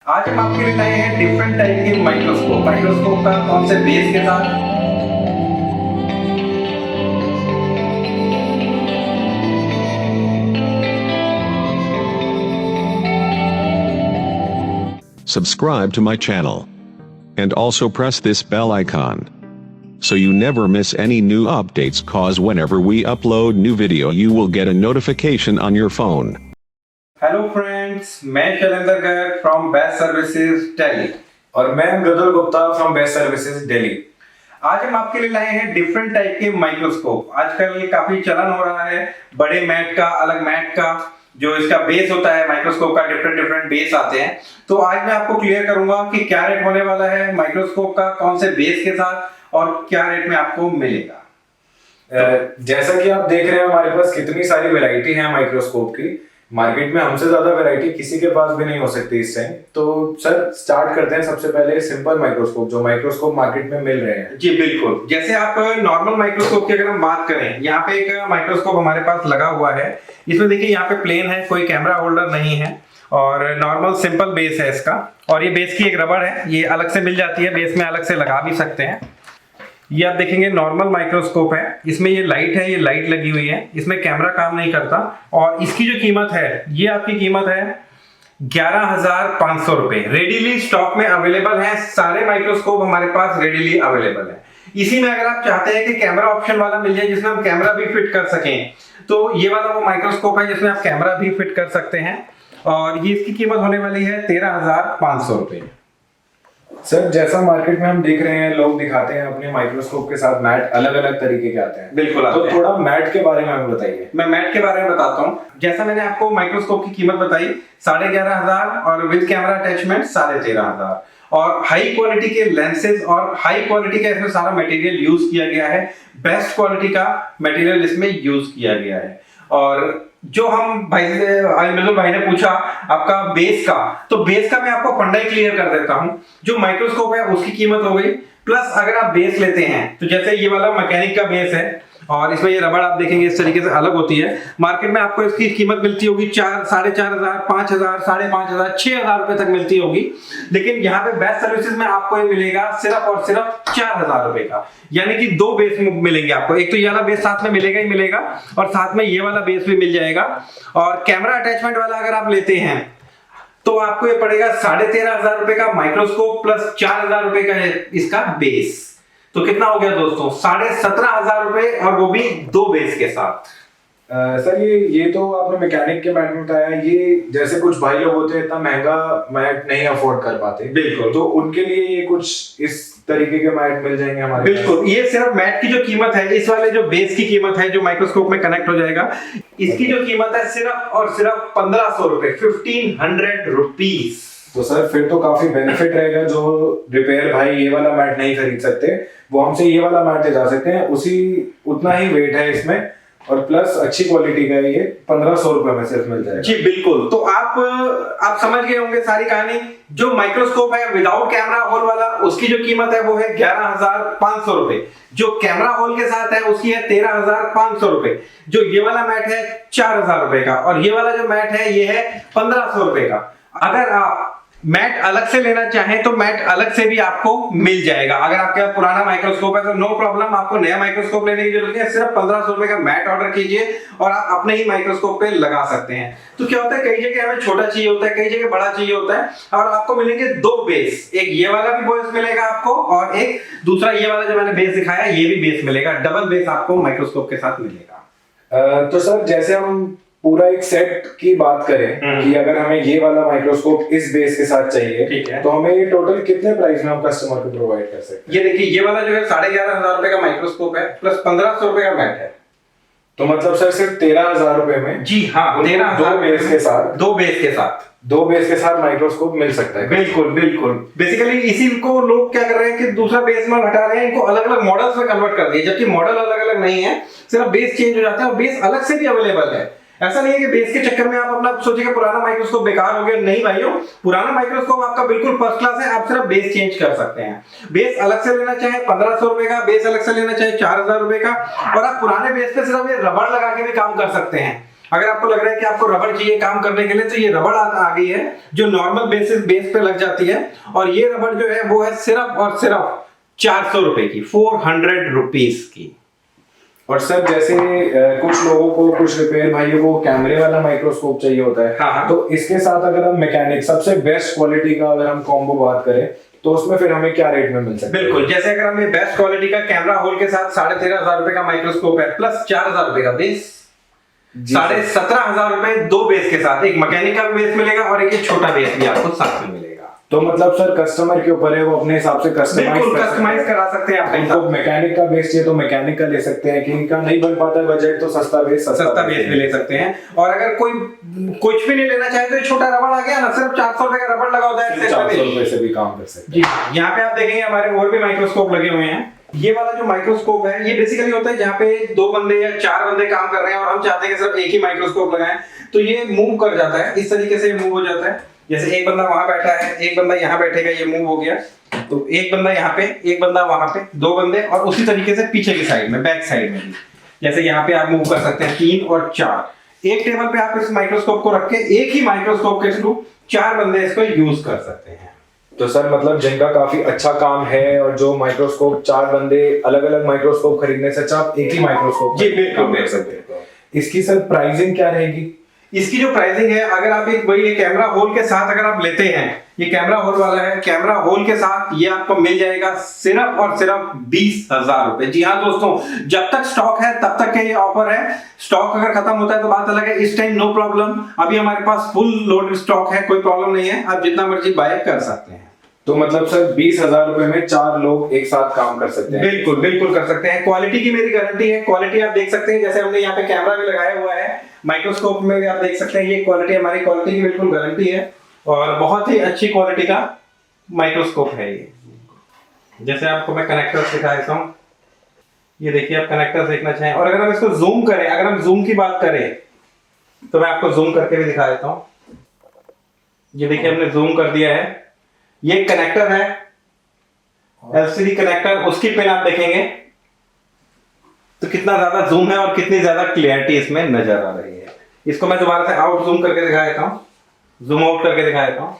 आज हम आपके लिए लाए हैं डिफरेंट टाइप के माइक्रोस्कोप का कौन से बेस के साथ। Subscribe to my channel. And also press this bell icon. So you never miss any new updates, cause whenever we upload new video you will get a notification on your phone. Hello friends, मैं Shailendra Garg from best services Delhi और मैं Mridul Gupta from best services Delhi. आज हम आपके लिए लाए हैं different type के माइक्रोस्कोप। आजकल काफी चलन हो रहा है बड़े मैट का, अलग मैट का, जो इसका बेस होता है माइक्रोस्कोप का, डिफरेंट बेस आते हैं। तो आज मैं आपको क्लियर करूंगा कि क्या रेट होने वाला है माइक्रोस्कोप का, कौन से बेस के साथ और क्या रेट में आपको मिलेगा। जैसा कि आप देख रहे हैं हमारे पास कितनी सारी वैरायटी है माइक्रोस्कोप की। मार्केट में हमसे ज्यादा वैरायटी किसी के पास भी नहीं हो सकती इस टाइम। तो सर स्टार्ट करते हैं सबसे पहले सिंपल माइक्रोस्कोप, जो माइक्रोस्कोप मार्केट में मिल रहे हैं। जी बिल्कुल, जैसे आप नॉर्मल माइक्रोस्कोप की अगर हम बात करें, यहाँ पे एक माइक्रोस्कोप हमारे पास लगा हुआ है। इसमें देखिए यहाँ पे प्लेन है, कोई कैमरा होल्डर नहीं है और नॉर्मल सिंपल बेस है इसका। और ये बेस की एक रबड़ है, ये अलग से मिल जाती है, बेस में अलग से लगा भी सकते हैं। ये आप देखेंगे नॉर्मल माइक्रोस्कोप है, इसमें ये लाइट है, ये लाइट लगी हुई है, इसमें कैमरा काम नहीं करता। और इसकी जो कीमत है, ये आपकी कीमत है 11,500 रुपए। रेडीली स्टॉक में अवेलेबल है, सारे माइक्रोस्कोप हमारे पास रेडीली अवेलेबल है। इसी में अगर आप चाहते हैं कि कैमरा ऑप्शन वाला मिल जाए जिसमें हम कैमरा भी फिट कर सकें, तो ये वाला वो माइक्रोस्कोप है जिसमें आप कैमरा भी फिट कर सकते हैं। और ये इसकी कीमत होने वाली है 13,500 रुपए। सर जैसा मार्केट में हम देख रहे हैं, लोग दिखाते हैं अपने माइक्रोस्कोप के साथ मैट अलग अलग तरीके के आते हैं। बिल्कुल आते तो हैं। थोड़ा मैट के बारे में हमें बताइए। मैं मैट के बारे में बताता हूँ। जैसा मैंने आपको माइक्रोस्कोप की कीमत बताई 11,500 और विद कैमरा अटैचमेंट 13,500 और हाई क्वालिटी के लेंसेज और हाई क्वालिटी का इसमें सारा मटेरियल यूज किया गया है। बेस्ट क्वालिटी का मटेरियल इसमें यूज किया गया है। और जो हम मृदुल भाई ने पूछा आपका बेस का, तो बेस का मैं आपको फंडा ही क्लियर कर देता हूं। जो माइक्रोस्कोप है उसकी कीमत हो गई, प्लस अगर आप बेस लेते हैं तो जैसे ये वाला मैकेनिक का बेस है और इसमें ये रबड़ आप देखेंगे इस तरीके से अलग होती है। मार्केट में आपको इसकी कीमत मिलती होगी 4, 4,500, 5,000, 5,500, 6,000 रुपए तक मिलती होगी। लेकिन यहाँ पे बेस्ट सर्विसेज में आपको ये मिलेगा सिर्फ और सिर्फ 4,000 रुपए का। यानी कि 2 बेस मिलेंगे आपको। एक तो ये वाला बेस साथ में मिलेगा ही मिलेगा और साथ में ये वाला बेस भी मिल जाएगा। और कैमरा अटैचमेंट वाला अगर आप लेते हैं तो आपको ये पड़ेगा 13,500 रुपए का माइक्रोस्कोप प्लस 4,000 रुपए का इसका बेस। तो कितना हो गया दोस्तों? 17,500 रुपए, और वो भी 2 बेस के साथ। सर ये तो आपने मैकेनिक के मैट में बताया। ये जैसे कुछ भाई लोग होते हैं इतना महंगा मैट नहीं अफोर्ड कर पाते, बिल्कुल, तो उनके लिए ये कुछ इस तरीके के मैट मिल जाएंगे हमारे। बिल्कुल, ये सिर्फ मैट की जो कीमत है, इस वाले जो बेस की कीमत है जो माइक्रोस्कोप में कनेक्ट हो जाएगा, इसकी जो कीमत है सिर्फ और सिर्फ 1,500 रुपए, 1,500 रुपीज। तो सर फिर तो काफी बेनिफिट रहेगा। जो रिपेयर भाई ये वाला मैट नहीं खरीद सकते, वो हमसे ये वाला मैट ले जा सकते हैं। उतना ही वेट है इसमें और प्लस अच्छी क्वालिटी का है। ये 1,500 रुपए में सिर्फ मिल जाएगा। जी बिल्कुल। तो आप समझ गए होंगे सारी कहानी। जो माइक्रोस्कोप है विदाउट कैमरा होल वाला, उसकी जो कीमत है वो है 11,500 रुपए। जो कैमरा होल के साथ है उसकी है 13,500 रुपए। जो ये वाला मैट है 4,000 रुपए का, और ये वाला जो मैट है ये है 1,500 रुपए का। अगर आप मैट अलग से लेना चाहें तो मैट अलग से भी आपको मिल जाएगा। अगर आपके पास पुराना माइक्रोस्कोप है तो नो प्रॉब्लम, आपको नया माइक्रोस्कोप लेने की जरूरत नहीं है। सिर्फ 1,500 रुपए का मैट ऑर्डर कीजिए और आप अपने ही माइक्रोस्कोप पे लगा सकते हैं। तो क्या होता है, कई जगह हमें छोटा चाहिए होता है, कई जगह बड़ा चाहिए होता है, और आपको मिलेंगे 2 बेस। एक ये वाला भी बेस मिलेगा आपको और एक दूसरा ये वाला जो मैंने बेस दिखाया ये भी बेस मिलेगा। डबल बेस आपको माइक्रोस्कोप के साथ मिलेगा। तो सर जैसे हम पूरा एक सेट की बात करें कि अगर हमें ये वाला माइक्रोस्कोप इस बेस के साथ चाहिए, ठीक है, तो हमें ये टोटल कितने प्राइस में हम कस्टमर को प्रोवाइड कर सकते हैं? ये देखिए ये वाला जो है 11,500 रुपए का माइक्रोस्कोप है प्लस 1,500 रुपए का मैट है। तो मतलब सर सिर्फ 13,000 रुपए में, जी हाँ, 13,000 बेस के साथ, 2 बेस के साथ, 2 बेस के साथ माइक्रोस्कोप मिल सकता है। बिल्कुल बिल्कुल। बेसिकली इसी को लोग क्या कर रहे हैं कि दूसरा बेस में हटा रहे हैं, इनको अलग अलग मॉडल्स में कन्वर्ट कर दिए, जबकि मॉडल अलग अलग नहीं है, सिर्फ बेस चेंज हो जाता है और बेस अलग से भी अवेलेबल है। ऐसा नहीं है कि बेस के चक्कर में आप अपना सोचे कि पुराना माइक्रोस्कोप बेकार हो गया। नहीं भाइयों, पुराना माइक्रोस्कोप आपका बिल्कुल फर्स्ट क्लास है, आप सिर्फ बेस चेंज कर सकते हैं। बेस अलग से लेना चाहे 1,500 रुपए का, बेस अलग से लेना चाहे 4,000 रुपए का, और आप पुराने बेस पे सिर्फ ये रबड़ लगा के भी काम कर सकते हैं। अगर आपको लग रहा है कि आपको रबड़ चाहिए काम करने के लिए, तो ये रबड़ आ गई है जो नॉर्मल बेस पे लग जाती है, और ये रबड़ जो है वो है सिर्फ और सिर्फ 400 रुपए की, 400 रुपीज की। और सर जैसे कुछ लोगों को, कुछ रिपेयर भाइयों को कैमरे वाला माइक्रोस्कोप चाहिए होता है, हाँ। तो इसके साथ अगर हम मैकेनिक सबसे बेस्ट क्वालिटी का अगर हम कॉम्बो बात करें तो उसमें फिर हमें क्या रेट में मिल सकता है? बिल्कुल, जैसे अगर हमें बेस्ट क्वालिटी का कैमरा होल के साथ 13,500 रुपए का माइक्रोस्कोप है प्लस 4,000 रुपए का बेस, 17,500 रुपए दो बेस के साथ, एक मैकेनिकल बेस मिलेगा और एक छोटा बेस भी आपको साथ में मिलेगा। तो मतलब सर कस्टमर के ऊपर है, वो अपने हिसाब से कस्टमाइज करा सकते हैं आप। इनको मैकेनिक का बेस चाहिए तो मैकेनिक का ले सकते हैं, किसी का नहीं बन पाता है बजट तो सस्ता बेस भी ले सकते हैं। और अगर कोई कुछ भी नहीं लेना चाहे तो ये छोटा रबड़ आ गया ना, सिर्फ 400 रुपए का रबड़ लगा होता है, 400 रुपए से भी काम कर सकते हैं। यहाँ पे आप देखेंगे हमारे और भी माइक्रोस्कोप लगे हुए हैं। ये वाला जो माइक्रोस्कोप है ये बेसिकली होता है जहाँ पे 2 बंदे या 4 बंदे काम कर रहे हैं और हम चाहते हैं कि सिर्फ एक ही माइक्रोस्कोप लगाएं, तो ये मूव कर जाता है, इस तरीके से मूव हो जाता है। जैसे एक बंदा वहां बैठा है, एक बंदा यहाँ बैठेगा, ये मूव हो गया, तो एक बंदा यहाँ पे, एक बंदा वहां पे, 2 बंदे, और उसी तरीके से पीछे की साइड में, बैक साइड में भी, जैसे यहाँ पे आप मूव कर सकते हैं 3 और 4। एक टेबल पे आप इस माइक्रोस्कोप को रख के एक ही माइक्रोस्कोप के थ्रू 4 बंदे इसको यूज कर सकते हैं। तो सर मतलब जिनका काफी अच्छा काम है और जो माइक्रोस्कोप 4 बंदे अलग अलग माइक्रोस्कोप खरीदने से अच्छा आप एक ही माइक्रोस्कोप जी बिल्कुल देख सकते हैं। इसकी सर प्राइसिंग क्या रहेगी? इसकी जो प्राइसिंग है, अगर आप एक वही कैमरा होल के साथ अगर आप लेते हैं, ये कैमरा होल वाला है, कैमरा होल के साथ ये आपको मिल जाएगा सिर्फ और सिर्फ 20,000 रुपए। जी हाँ दोस्तों, जब तक स्टॉक है तब तक के ये ऑफर है। स्टॉक अगर खत्म होता है तो बात अलग है, इस टाइम नो प्रॉब्लम, अभी हमारे पास फुल लोडेड स्टॉक है, कोई प्रॉब्लम नहीं है, आप जितना मर्जी बाय कर सकते हैं। तो मतलब सर 20,000 रुपए में 4 लोग एक साथ काम कर सकते हैं? बिल्कुल कर सकते हैं। क्वालिटी की मेरी गारंटी है, क्वालिटी आप देख सकते हैं, जैसे हमने यहाँ पे कैमरा भी लगाया हुआ है, माइक्रोस्कोप में भी आप देख सकते हैं, ये क्वालिटी हमारी क्वालिटी की बिल्कुल गारंटी है और बहुत ही अच्छी क्वालिटी का माइक्रोस्कोप है ये। जैसे आपको मैं कनेक्टर दिखा देता हूँ, ये देखिए आप कनेक्टर देखना चाहें, और अगर हम इसको जूम करें, अगर हम जूम की बात करें तो मैं आपको जूम करके भी दिखा देता हूँ। ये देखिए हमने जूम कर दिया है, ये कनेक्टर है एलसीडी कनेक्टर, उसकी पिन आप देखेंगे तो कितना ज्यादा जूम है और कितनी ज्यादा क्लियरिटी इसमें नजर आ रही है। इसको मैं दोबारा से आउट जूम करके दिखा देता हूँ, जूम आउट करके दिखा देता हूँ।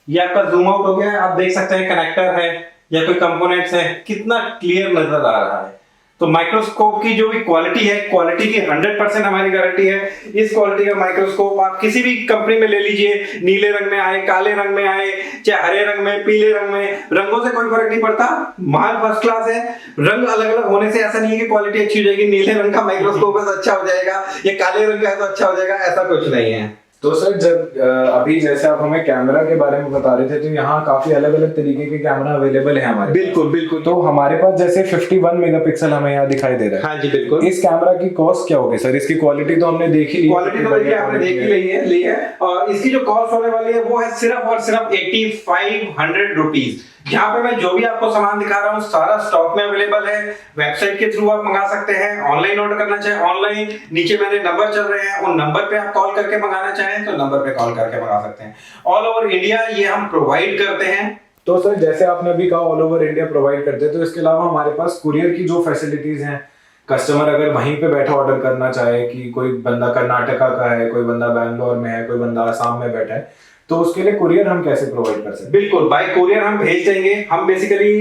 ये आपका जूम आउट हो गया है, आप देख सकते हैं कनेक्टर है या कोई कंपोनेंट्स है, कितना क्लियर नजर आ रहा है। तो माइक्रोस्कोप की जो भी क्वालिटी है, क्वालिटी की 100% हमारी गारंटी है। इस क्वालिटी का माइक्रोस्कोप आप किसी भी कंपनी में ले लीजिए, नीले रंग में आए, काले रंग में आए, चाहे हरे रंग में, पीले रंग में, रंगों से कोई फर्क नहीं पड़ता, माल फर्स्ट क्लास है। रंग अलग अलग होने से ऐसा नहीं है कि क्वालिटी अच्छी हो जाएगी, नीले रंग का माइक्रोस्कोप है तो अच्छा हो जाएगा या काले रंग का है तो अच्छा हो जाएगा, ऐसा कुछ नहीं है। तो सर जब अभी जैसे आप हमें कैमरा के बारे में बता रहे थे, तो यहाँ काफी अलग अलग तरीके के कैमरा अवेलेबल है हमारे। बिल्कुल। तो हमारे पास जैसे 51 मेगापिक्सल हमें यहाँ दिखाई दे रहा है। हाँ जी बिल्कुल। इस कैमरा की कॉस्ट क्या होगी सर? इसकी क्वालिटी तो हमने देखी ली, क्वालिटी तो देखिए आपने देख ही ली है, और इसकी जो कॉस्ट होने वाली है वो है सिर्फ और सिर्फ 8500 रुपीज। यहाँ पे मैं जो भी आपको सामान दिखा रहा हूँ सारा स्टॉक में अवेलेबल है, वेबसाइट के थ्रू आप मंगा सकते हैं, ऑनलाइन ऑर्डर करना चाहे ऑनलाइन, नीचे मैंने नंबर चल रहे हैं, उन नंबर पे आप कॉल करके मंगाना चाहें तो नंबर पे कॉल करके मंगा सकते हैं। ऑल ओवर इंडिया ये हम प्रोवाइड करते हैं। तो सर जैसे आपने अभी कहा ऑल ओवर इंडिया प्रोवाइड करते हैं, तो इसके अलावा हमारे पास कुरियर की जो फैसिलिटीज हैं, कस्टमर अगर वहीं पे बैठा ऑर्डर करना चाहे, कि कोई बंदा कर्नाटका का है, कोई बंदा बैंगलोर में है, कोई बंदा आसाम में बैठा है, तो उसके लिए कुरियर हम कैसे प्रोवाइड कर सकते हैं? बिल्कुल, बाय कुरियर हम भेज देंगे। हम बेसिकली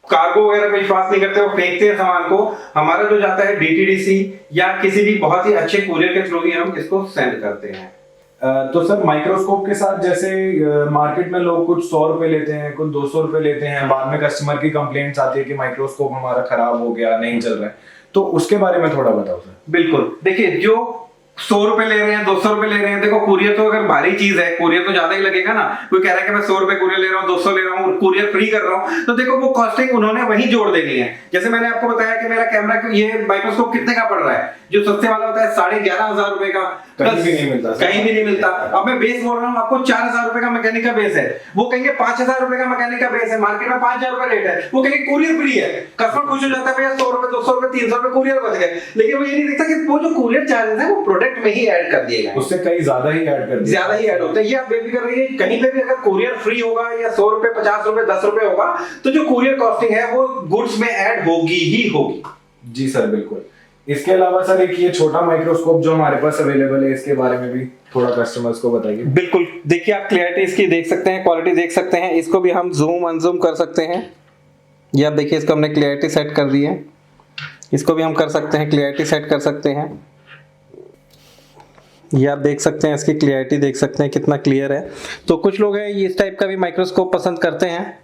कार्गो वगैरह पे विश्वास नहीं करते, वो फेंकते हैं सामान को, हमारा जो जाता है डीटीडीसी या किसी भी बहुत ही अच्छे कुरियर के थ्रू ही हम इसको सेंड करते हैं। तो सर माइक्रोस्कोप के साथ जैसे मार्केट में लोग कुछ 100 रुपए लेते हैं, कुछ 200 रुपए लेते हैं, बाद में कस्टमर की कंप्लेंट्स आती है कि माइक्रोस्कोप हमारा खराब हो गया, नहीं चल रहा है, तो उसके बारे में थोड़ा बताओ सर। बिल्कुल, देखिए जो 100 रुपए ले रहे हैं, 200 रुपए ले रहे हैं, देखो कुरियर तो अगर भारी चीज है, कुरियर तो ज्यादा ही लगेगा ना। कोई कह रहा है कि मैं 100 रुपए कुरियर ले रहा हूँ, 200 ले रहा हूँ, कुरियर फ्री कर रहा हूँ, तो देखो वो कॉस्टिंग उन्होंने वही जोड़ देनी है। जैसे मैंने आपको बताया कि मेरा कैमरा ये माइक्रोस्कोप कितने का पड़ रहा है, जो सस्ते वाला होता है 11,500 रुपए का, कहीं भी नहीं मिलता, कहीं भी नहीं मिलता। अब मैं बेस बोल रहा हूँ आपको, 4,000 रुपए का मैकेनिक का बेस है, वो कहेंगे 5,000 रुपए का मैकेनिक का बेस है, मार्केट में 5,000 रुपए रेट है, वो कहेंगे कुरियर फ्री है। कस्टमर खुश हो जाता है, भैया 100 रुपए, 200 रुपए, 300 रुपए कुरियर बच गए, लेकिन वो ये नहीं देखता कि वो जो कुरियर चार्जेस है वो प्रोडक्ट में ही ऐड कर दिए गए, उससे कहीं ज्यादा ही ऐड होते हैं। ये आप बेफिक्र रहिए, कहीं पे भी अगर कुरियर फ्री होगा या 100 रुपए, 50 रुपए, 10 रुपए होगा, तो जो कुरियर कॉस्टिंग है वो गुड्स में ऐड होगी ही होगी। जी सर बिल्कुल। इसके अलावा सर एक ये छोटा माइक्रोस्कोप जो हमारे पास अवेलेबल है, इसके बारे में भी थोड़ा कस्टमर्स को बताइए। बिल्कुल, देखिए आप क्लियरिटी इसकी देख सकते हैं, क्वालिटी देख सकते हैं। इसको भी हम जूम अनजूम कर सकते हैं। ये आप देखिए, इसको हमने क्लियरिटी सेट कर दी है। इसको भी हम कर सकते हैं, क्लियरिटी सेट कर सकते हैं। ये आप देख सकते हैं, इसकी क्लियरिटी देख सकते हैं कितना क्लियर है। तो कुछ लोग हैं ये इस टाइप का भी माइक्रोस्कोप पसंद करते हैं।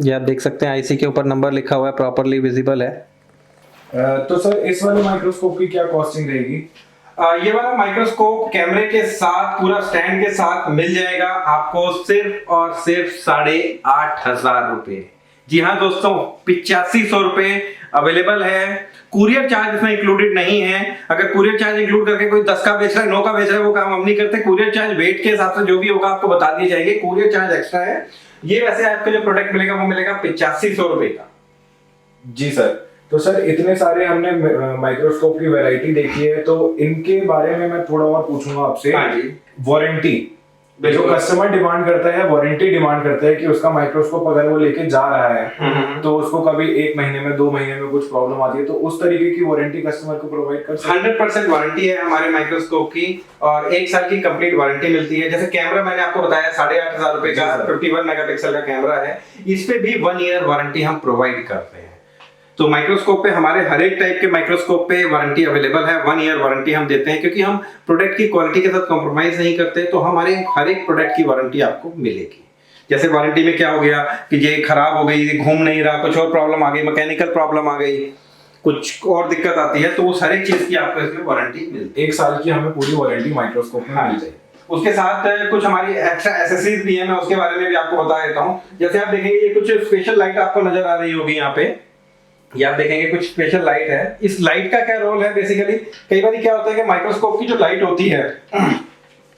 ये आप देख सकते हैं, आईसी के ऊपर नंबर लिखा हुआ है, प्रॉपरली विजिबल है। तो सर इस वाले माइक्रोस्कोप की क्या कॉस्टिंग रहेगी? ये वाला माइक्रोस्कोप कैमरे के साथ, पूरा स्टैंड के साथ मिल जाएगा आपको सिर्फ और सिर्फ 8,500 रुपए। जी हाँ दोस्तों, 8500 रुपए अवेलेबल है। कुरियर चार्ज इसमें इंक्लूडेड नहीं है। अगर कुरियर चार्ज इंक्लूड करके कोई 10 का बेच रहा है, 9 का बेच रहा है, वो काम हम नहीं करते। कुरियर चार्ज वेट के हिसाब से जो भी होगा आपको बता दिए जाएंगे। कुरियर चार्ज एक्स्ट्रा है। ये वैसे आपको जो प्रोडक्ट मिलेगा वो मिलेगा 8500 रुपए का। जी सर, तो सर इतने सारे हमने माइक्रोस्कोप की वैरायटी देखी है, तो इनके बारे में मैं थोड़ा और पूछूंगा आपसे। हाँ जी। वारंटी, जो कस्टमर डिमांड करता है, वारंटी डिमांड करता है कि उसका माइक्रोस्कोप अगर वो लेके जा रहा है तो उसको कभी 1 महीने में, 2 महीने में कुछ प्रॉब्लम आती है, तो उस तरीके की वारंटी कस्टमर को प्रोवाइड कर सकते हैं? 100% वारंटी है हमारे माइक्रोस्कोप की और 1 साल की कंप्लीट वारंटी मिलती है। जैसे कैमरा मैंने आपको बताया 8,500 रुपए का 51 मेगापिक्सल का कैमरा है, इस पे भी 1 ईयर वारंटी हम प्रोवाइड करते हैं। तो माइक्रोस्कोप पे, हमारे हर एक टाइप के माइक्रोस्कोप पे वारंटी अवेलेबल है। 1 ईयर वारंटी हम देते हैं, क्योंकि हम प्रोडक्ट की क्वालिटी के साथ कॉम्प्रोमाइज नहीं करते। तो हमारे हर एक प्रोडक्ट की वारंटी आपको मिलेगी। जैसे वारंटी में क्या हो गया कि ये खराब हो गई, घूम नहीं रहा, कुछ और प्रॉब्लम आ गई, मैकेनिकल प्रॉब्लम आ गई, कुछ और दिक्कत आती है, तो वो हर एक चीज की आपको इसमें वारंटी मिलती है। 1 साल की हमें पूरी वारंटी माइक्रोस्कोप में मिल जाएगी। उसके साथ कुछ हमारी एक्स्ट्रा एसेसरीज भी है, मैं उसके बारे में भी आपको बता देता हूँ। जैसे आप देखेंगे ये कुछ स्पेशल लाइट आपको नजर आ रही होगी यहाँ पे। ये आप देखेंगे कुछ स्पेशल लाइट है। इस लाइट का क्या रोल है? बेसिकली कई बार क्या होता है कि माइक्रोस्कोप की जो लाइट होती है,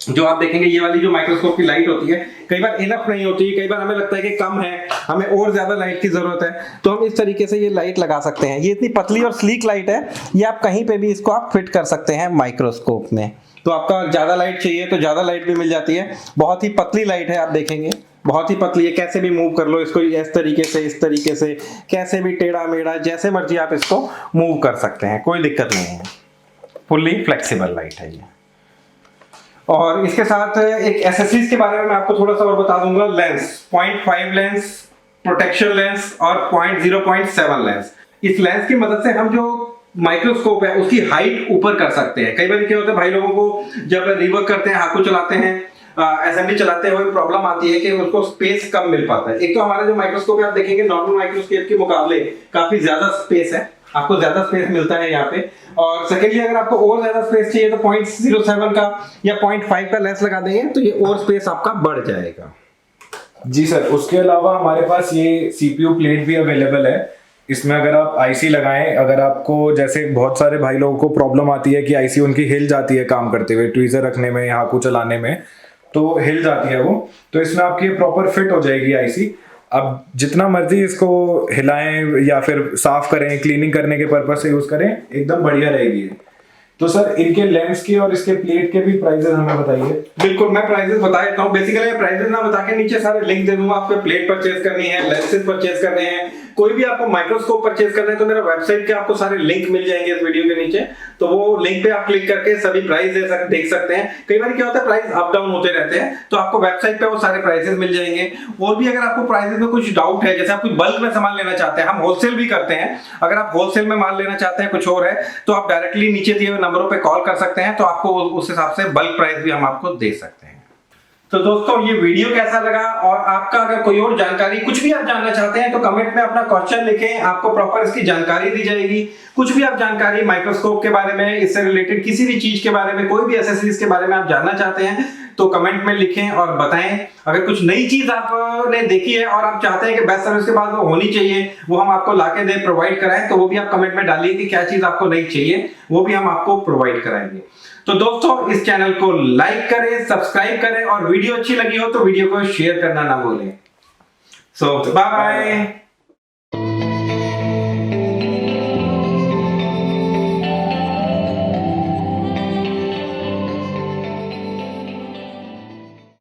जो आप देखेंगे ये वाली जो माइक्रोस्कोप की लाइट होती है, कई बार इनफ नहीं होती। कई बार हमें लगता है कि कम है, हमें और ज्यादा लाइट की जरूरत है, तो हम इस तरीके से ये लाइट लगा सकते हैं। ये इतनी पतली और स्लीक लाइट है, ये आप कहीं पे भी इसको आप फिट कर सकते हैं माइक्रोस्कोप में। तो आपका ज्यादा लाइट चाहिए तो ज्यादा लाइट भी मिल जाती है। बहुत ही पतली लाइट है, आप देखेंगे बहुत ही पतली है। कैसे भी मूव कर लो इसको, इस तरीके से, इस तरीके से, कैसे भी टेढ़ा मेढ़ा, जैसे मर्जी आप इसको मूव कर सकते हैं, कोई दिक्कत नहीं है। फुल्ली फ्लेक्सिबल लाइट है ये। और इसके साथ एक एसेसरीज के बारे में मैं आपको थोड़ा सा और बता दूंगा। लेंस 0.5 लेंस, प्रोटेक्शन लेंस और 0.7 लेंस। इस लेंस की मदद से हम जो माइक्रोस्कोप है उसकी हाइट ऊपर कर सकते हैं। कई बार क्या होता है, भाई लोगों को जब रिवर्क करते हैं, हाकू चलाते हैं, असेंबली चलाते हुए प्रॉब्लम आती है कि उसको स्पेस कम मिल पाता है। एक तो हमारा जो माइक्रोस्कोप है आप देखेंगे नॉर्मल माइक्रोस्कोप के मुकाबले काफी ज्यादा स्पेस है, आपको ज्यादा स्पेस मिलता है यहाँ पे। और सेकेंडली अगर आपको और ज्यादा स्पेस चाहिए तो 0.07 का या 0.5 का लेंस लगा देंगे तो ये और स्पेस आपका बढ़ जाएगा। जी सर, उसके अलावा हमारे पास ये सीपीयू प्लेट भी अवेलेबल है। इसमें अगर आप आईसी लगाएं, अगर आपको जैसे बहुत सारे भाई लोगों को प्रॉब्लम आती है कि आईसी उनकी हिल जाती है काम करते हुए, ट्वीजर रखने में, हाकू चलाने में, तो हिल जाती है वो, तो इसमें आपकी प्रॉपर फिट हो जाएगी आईसी। अब जितना मर्जी इसको हिलाएं या फिर साफ करें, क्लीनिंग करने के पर्पज से यूज करें, एकदम बढ़िया रहेगी। तो सर इनके लेंस के और इसके प्लेट के भी प्राइसेस हमें बताइए। बिल्कुल, मैं प्राइसेस बता देता हूँ। बेसिकली मैं प्राइसेस ना बता के नीचे सारे लिंक दे दूंगा। आपको प्लेट परचेज करनी है, लेंसेज परचेज करने हैं, कोई भी आपको माइक्रोस्कोप परचेज करना है तो मेरा वेबसाइट के आपको सारे लिंक मिल जाएंगे इस वीडियो के नीचे। तो वो लिंक पे आप क्लिक करके सभी प्राइस देख सकते हैं। कई बार क्या होता है प्राइस अप डाउन होते रहते हैं, तो आपको वेबसाइट पे वो सारे प्राइसेस मिल जाएंगे। और भी अगर आपको प्राइसेस में कुछ डाउट है, जैसे आप कुछ बल्क में सामान लेना चाहते हैं, हम होलसेल भी करते हैं, अगर आप होलसेल में माल लेना चाहते हैं कुछ और है तो आप डायरेक्टली नीचे दिए हुए नंबरों पे कॉल कर सकते हैं, तो आपको उस हिसाब से बल्क प्राइस भी हम आपको दे सकते हैं। तो दोस्तों ये वीडियो कैसा लगा, और आपका अगर कोई और जानकारी कुछ भी आप जानना चाहते हैं तो कमेंट में अपना क्वेश्चन लिखें, आपको प्रॉपर इसकी जानकारी दी जाएगी। कुछ भी आप जानकारी माइक्रोस्कोप के बारे में, इससे रिलेटेड किसी भी चीज के बारे में, कोई भी एसेसरीज के बारे में आप जानना चाहते हैं तो कमेंट में लिखें और बताएं। अगर कुछ नई चीज आपने देखी है और आप चाहते हैं कि बेस्ट सर्विस के बाद वो होनी चाहिए, वो हम आपको लाके दे, प्रोवाइड कराएं, तो वो भी आप कमेंट में डालिए कि क्या चीज आपको नई चाहिए, वो भी हम आपको प्रोवाइड कराएंगे। तो दोस्तों इस चैनल को लाइक करें, सब्सक्राइब करें, और वीडियो अच्छी लगी हो तो वीडियो को शेयर करना ना भूलें। सो बाय बाय।